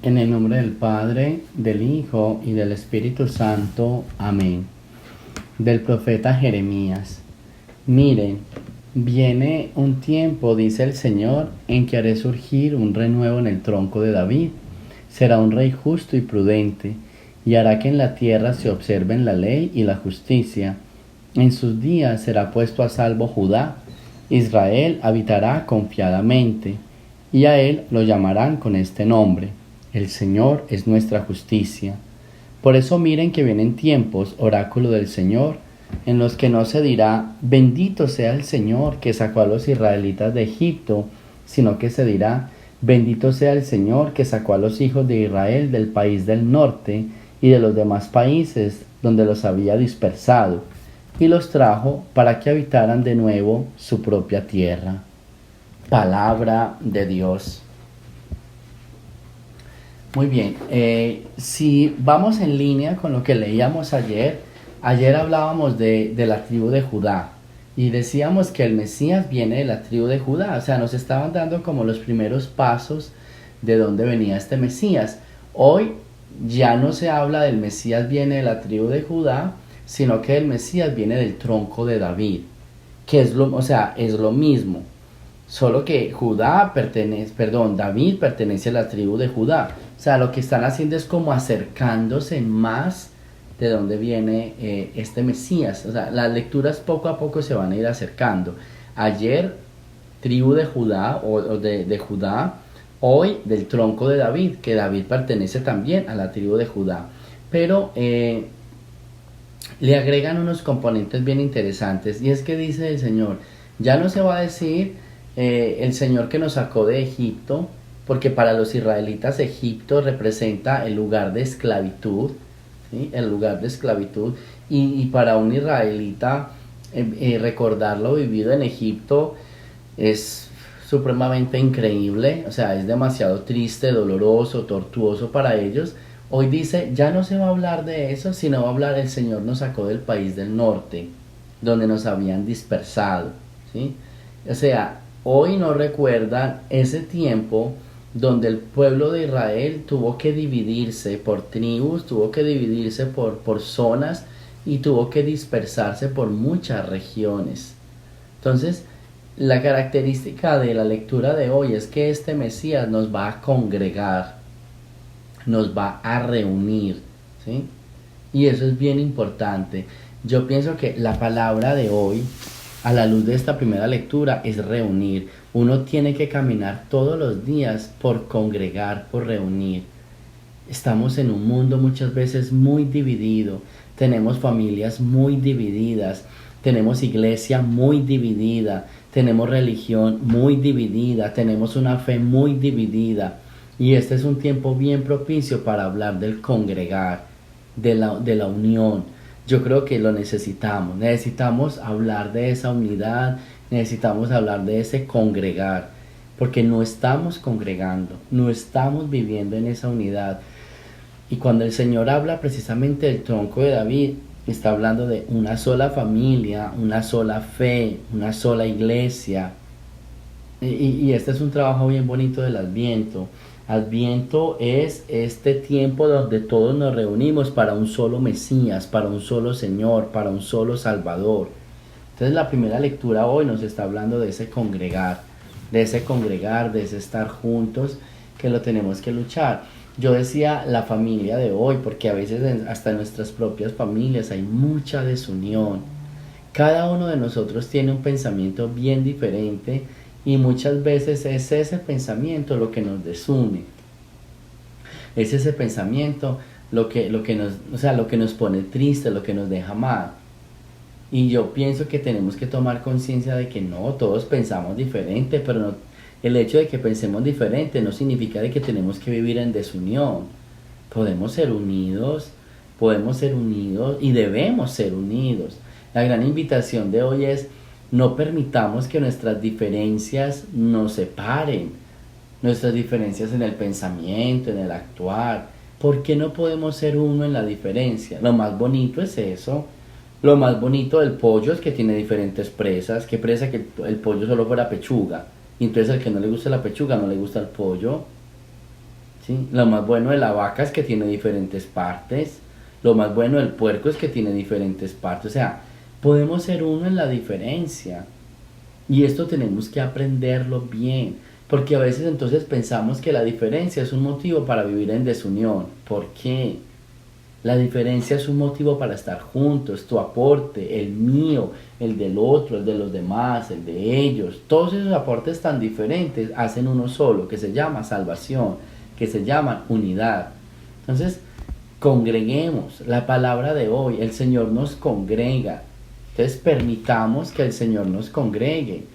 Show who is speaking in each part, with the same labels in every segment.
Speaker 1: En el nombre del Padre, del Hijo y del Espíritu Santo. Amén. Del profeta Jeremías. Miren, viene un tiempo, dice el Señor, en que haré surgir un renuevo en el tronco de David. Será un rey justo y prudente, y hará que en la tierra se observen la ley y la justicia. En sus días será puesto a salvo Judá. Israel habitará confiadamente, y a él lo llamarán con este nombre: el Señor es nuestra justicia. Por eso miren que vienen tiempos, oráculo del Señor, en los que no se dirá: bendito sea el Señor que sacó a los israelitas de Egipto, sino que se dirá: bendito sea el Señor que sacó a los hijos de Israel del país del norte y de los demás países donde los había dispersado, y los trajo para que habitaran de nuevo su propia tierra. Palabra de Dios. Muy bien, si vamos en línea con lo que leíamos ayer hablábamos de la tribu de Judá y decíamos que el Mesías viene de la tribu de Judá, o sea, nos estaban dando como los primeros pasos de dónde venía este Mesías. Hoy ya no se habla del Mesías viene de la tribu de Judá, sino que el Mesías viene del tronco de David, que es lo mismo. Solo que David pertenece a la tribu de Judá. O sea, lo que están haciendo es como acercándose más de dónde viene este Mesías. O sea, las lecturas poco a poco se van a ir acercando. Ayer, tribu de Judá de Judá. Hoy, del tronco de David, que David pertenece también a la tribu de Judá. Pero le agregan unos componentes bien interesantes. Y es que dice el Señor, ya no se va a decir el Señor que nos sacó de Egipto, porque para los israelitas Egipto representa el lugar de esclavitud, ¿sí? El lugar de esclavitud, y para un israelita recordar lo vivido en Egipto es supremamente increíble, o sea, es demasiado triste, doloroso, tortuoso para ellos. Hoy dice, ya no se va a hablar de eso, sino va a hablar: el Señor nos sacó del país del norte, donde nos habían dispersado, ¿sí? O sea, hoy no recuerdan ese tiempo donde el pueblo de Israel tuvo que dividirse por tribus, tuvo que dividirse por zonas y tuvo que dispersarse por muchas regiones. Entonces, la característica de la lectura de hoy es que este Mesías nos va a congregar, nos va a reunir, ¿sí? Y eso es bien importante. Yo pienso que la palabra de hoy, a la luz de esta primera lectura, es reunir. Uno tiene que caminar todos los días por congregar, por reunir. Estamos en un mundo muchas veces muy dividido, tenemos familias muy divididas, tenemos iglesia muy dividida, tenemos religión muy dividida, tenemos una fe muy dividida. Y este es un tiempo bien propicio para hablar del congregar, de la unión. Yo creo que lo necesitamos hablar de esa unidad, necesitamos hablar de ese congregar, porque no estamos congregando, no estamos viviendo en esa unidad. Y cuando el Señor habla precisamente del tronco de David, está hablando de una sola familia, una sola fe, una sola iglesia. Y este es un trabajo bien bonito del Adviento. Adviento es este tiempo donde todos nos reunimos para un solo Mesías, para un solo Señor, para un solo Salvador. Entonces la primera lectura hoy nos está hablando de ese congregar, de ese estar juntos, que lo tenemos que luchar. Yo decía la familia de hoy, porque a veces hasta en nuestras propias familias hay mucha desunión. Cada uno de nosotros tiene un pensamiento bien diferente y muchas veces es ese pensamiento lo que nos desune. Es ese pensamiento lo que nos pone triste, lo que nos deja mal. Y yo pienso que tenemos que tomar conciencia de que no, todos pensamos diferente, pero no, el hecho de que pensemos diferente no significa de que tenemos que vivir en desunión. Podemos ser unidos y debemos ser unidos. La gran invitación de hoy es: no permitamos que nuestras diferencias nos separen, nuestras diferencias en el pensamiento, en el actuar. ¿Por qué no podemos ser uno en la diferencia? Lo más bonito es eso. Lo más bonito del pollo es que tiene diferentes presas. ¿Qué presa que el pollo solo fuera pechuga? Y entonces al que no le gusta la pechuga no le gusta el pollo. ¿sí? Lo más bueno de la vaca es que tiene diferentes partes. Lo más bueno del puerco es que tiene diferentes partes. O sea, podemos ser uno en la diferencia. Y esto tenemos que aprenderlo bien. Porque a veces entonces pensamos que la diferencia es un motivo para vivir en desunión. ¿Por qué? La diferencia es un motivo para estar juntos, tu aporte, el mío, el del otro, el de los demás, el de ellos. Todos esos aportes tan diferentes hacen uno solo, que se llama salvación, que se llama unidad. Entonces, congreguemos. La palabra de hoy, el Señor nos congrega. Entonces, permitamos que el Señor nos congregue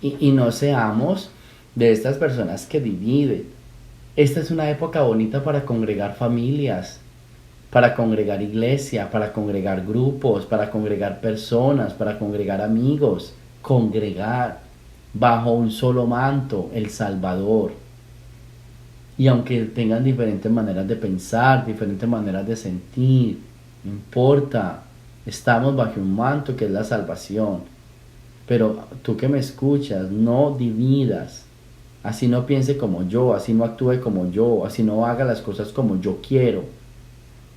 Speaker 1: y no seamos de estas personas que dividen. Esta es una época bonita para congregar familias, para congregar iglesia, para congregar grupos, para congregar personas, para congregar amigos, congregar bajo un solo manto, el Salvador. Y aunque tengan diferentes maneras de pensar, diferentes maneras de sentir, no importa, estamos bajo un manto que es la salvación. Pero tú que me escuchas, no dividas. Así no piense como yo, así no actúe como yo, así no haga las cosas como yo quiero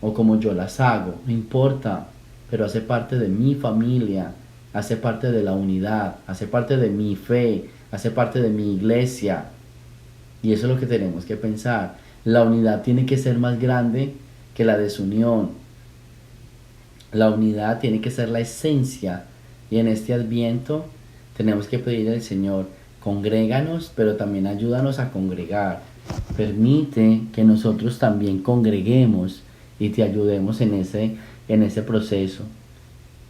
Speaker 1: o como yo las hago, no importa, pero hace parte de mi familia, hace parte de la unidad, hace parte de mi fe, hace parte de mi iglesia. Y eso es lo que tenemos que pensar. La unidad tiene que ser más grande que la desunión. La unidad tiene que ser la esencia. Y en este Adviento tenemos que pedirle al Señor, congréganos, pero también ayúdanos a congregar. Permite que nosotros también congreguemos y te ayudemos en ese proceso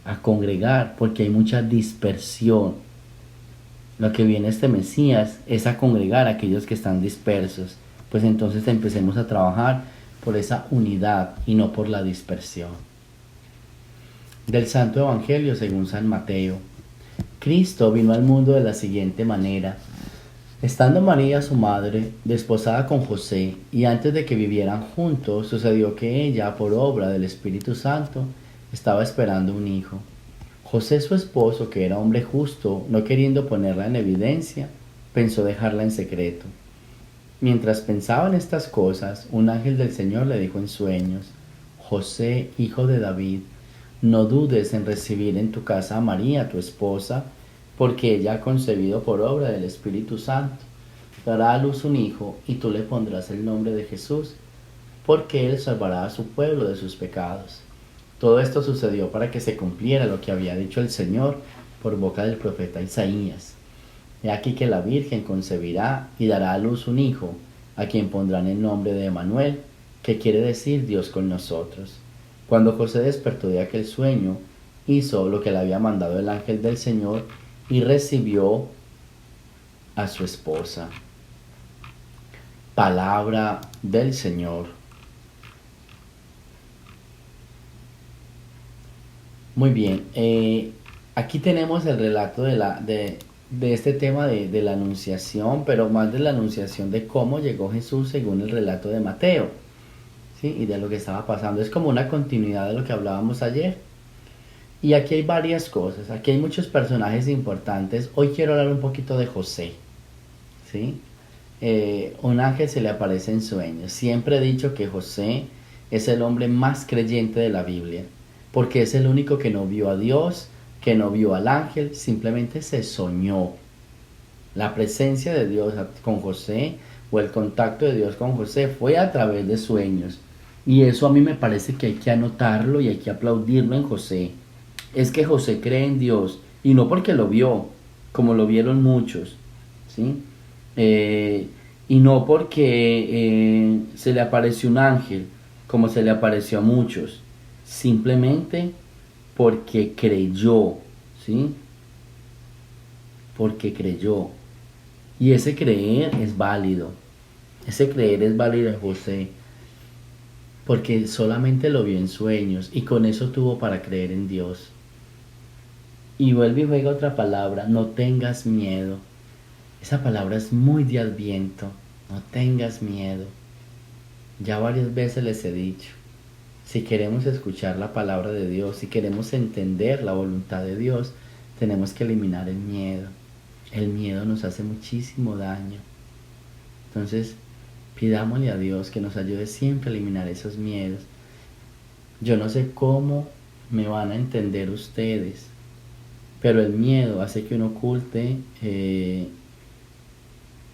Speaker 1: a congregar, porque hay mucha dispersión. Lo que viene este Mesías es a congregar a aquellos que están dispersos. Pues entonces empecemos a trabajar por esa unidad y no por la dispersión. Del Santo Evangelio según San Mateo. Cristo vino al mundo de la siguiente manera. Estando María, su madre, desposada con José, y antes de que vivieran juntos, sucedió que ella, por obra del Espíritu Santo, estaba esperando un hijo. José, su esposo, que era hombre justo, no queriendo ponerla en evidencia, pensó dejarla en secreto. Mientras pensaba en estas cosas, un ángel del Señor le dijo en sueños, José, hijo de David, no dudes en recibir en tu casa a María, tu esposa, porque ella ha concebido por obra del Espíritu Santo. Dará a luz un hijo, y tú le pondrás el nombre de Jesús, porque él salvará a su pueblo de sus pecados. Todo esto sucedió para que se cumpliera lo que había dicho el Señor por boca del profeta Isaías. He aquí que la Virgen concebirá y dará a luz un hijo, a quien pondrán el nombre de Emmanuel, que quiere decir Dios con nosotros. Cuando José despertó de aquel sueño, hizo lo que le había mandado el ángel del Señor y recibió a su esposa. Palabra del Señor. Muy bien, aquí tenemos el relato de este tema de la anunciación, pero más de la anunciación de cómo llegó Jesús según el relato de Mateo, ¿sí? Y de lo que estaba pasando. Es como una continuidad de lo que hablábamos ayer. Y aquí hay varias cosas, aquí hay muchos personajes importantes. Hoy quiero hablar un poquito de José, ¿sí? Un ángel se le aparece en sueños. Siempre he dicho que José es el hombre más creyente de la Biblia, porque es el único que no vio a Dios, que no vio al ángel, simplemente se soñó. La presencia de Dios con José o el contacto de Dios con José fue a través de sueños. Y eso a mí me parece que hay que anotarlo y hay que aplaudirlo en José. Es que José cree en Dios y no porque lo vio, como lo vieron muchos, ¿sí? Y no porque se le apareció un ángel, como se le apareció a muchos, simplemente porque creyó, ¿sí? Porque creyó. Y ese creer es válido. Ese creer es válido en José, porque solamente lo vio en sueños y con eso tuvo para creer en Dios. Y vuelve y juega otra palabra, no tengas miedo. Esa palabra es muy de Adviento, no tengas miedo. Ya varias veces les he dicho, si queremos escuchar la palabra de Dios, si queremos entender la voluntad de Dios, tenemos que eliminar el miedo. El miedo nos hace muchísimo daño. Entonces, Pidámosle a Dios que nos ayude siempre a eliminar esos miedos. Yo no sé cómo me van a entender ustedes, pero el miedo hace que uno oculte,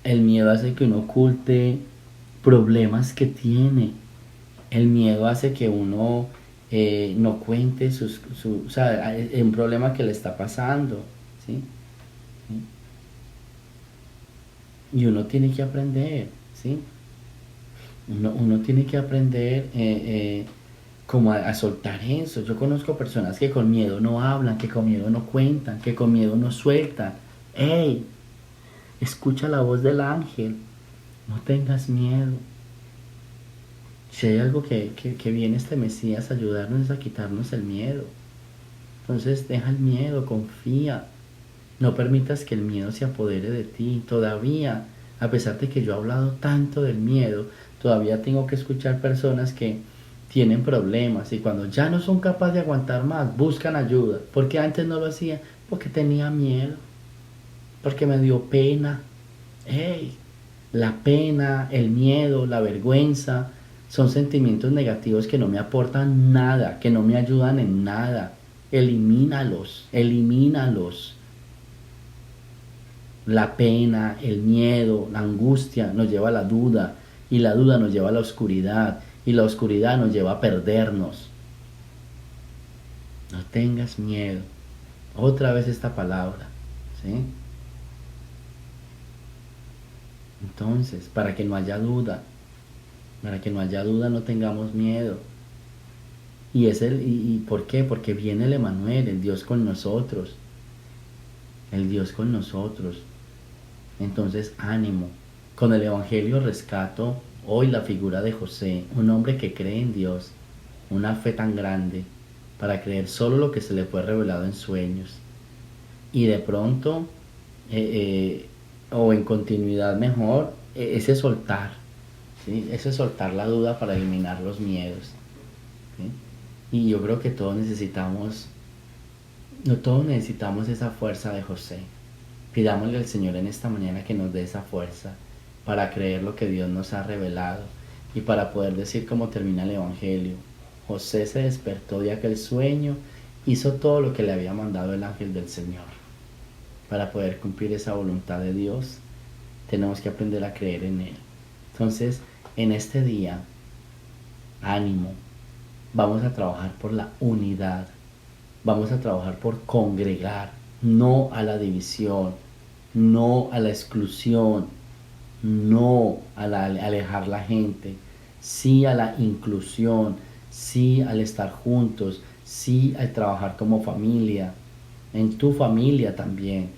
Speaker 1: el miedo hace que uno oculte problemas que tiene. El miedo hace que uno no cuente o sea, un problema que le está pasando, ¿sí? Y uno tiene que aprender, ¿sí? Uno tiene que aprender como a soltar eso. Yo conozco personas que con miedo no hablan, que con miedo no cuentan, que con miedo no sueltan. ¡Ey! Escucha la voz del ángel. No tengas miedo. Si hay algo que viene este Mesías a ayudarnos es a quitarnos el miedo. Entonces deja el miedo, confía. No permitas que el miedo se apodere de ti. Todavía, a pesar de que yo he hablado tanto del miedo, todavía tengo que escuchar personas que tienen problemas y cuando ya no son capaces de aguantar más, buscan ayuda. ¿Porque antes no lo hacía? Porque tenía miedo, porque me dio pena. Hey, la pena, el miedo, la vergüenza son sentimientos negativos que no me aportan nada, que no me ayudan en nada. Elimínalos, elimínalos. La pena, el miedo, la angustia nos lleva a la duda y la duda nos lleva a la oscuridad y la oscuridad nos lleva a perdernos. No tengas miedo. Otra vez esta palabra, ¿sí? Entonces, para que no haya duda, no tengamos miedo. ¿Y por qué? Porque viene el Emanuel, el Dios con nosotros, el Dios con nosotros. Entonces, ánimo. Con el Evangelio rescato hoy la figura de José, un hombre que cree en Dios, una fe tan grande para creer solo lo que se le fue revelado en sueños. Y de pronto, o en continuidad mejor, ese soltar, ¿sí? Ese soltar la duda para eliminar los miedos, ¿sí? Y yo creo que todos necesitamos, no todos necesitamos esa fuerza de José. Pidámosle al Señor en esta mañana que nos dé esa fuerza para creer lo que Dios nos ha revelado y para poder decir cómo termina el Evangelio. José se despertó de aquel sueño, hizo todo lo que le había mandado el ángel del Señor. Para poder cumplir esa voluntad de Dios, tenemos que aprender a creer en Él. Entonces, en este día, ánimo, vamos a trabajar por la unidad, vamos a trabajar por congregar, no a la división, no a la exclusión, no a alejar la gente, sí a la inclusión, sí al estar juntos, sí al trabajar como familia, en tu familia también.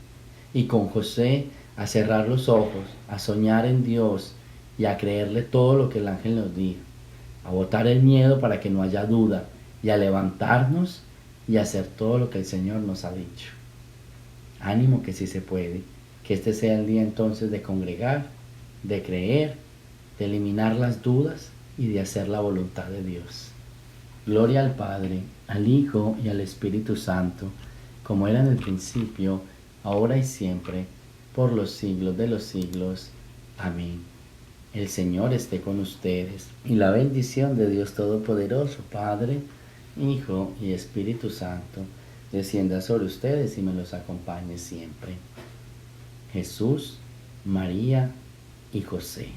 Speaker 1: Y con José a cerrar los ojos, a soñar en Dios y a creerle todo lo que el ángel nos dijo, a botar el miedo para que no haya duda y a levantarnos y a hacer todo lo que el Señor nos ha dicho. Ánimo que sí se puede, que este sea el día entonces de congregar, de creer, de eliminar las dudas y de hacer la voluntad de Dios. Gloria al Padre, al Hijo y al Espíritu Santo, como era en el principio, ahora y siempre, por los siglos de los siglos. Amén. El Señor esté con ustedes y la bendición de Dios Todopoderoso, Padre, Hijo y Espíritu Santo, descienda sobre ustedes y me los acompañe siempre. Jesús, María y José.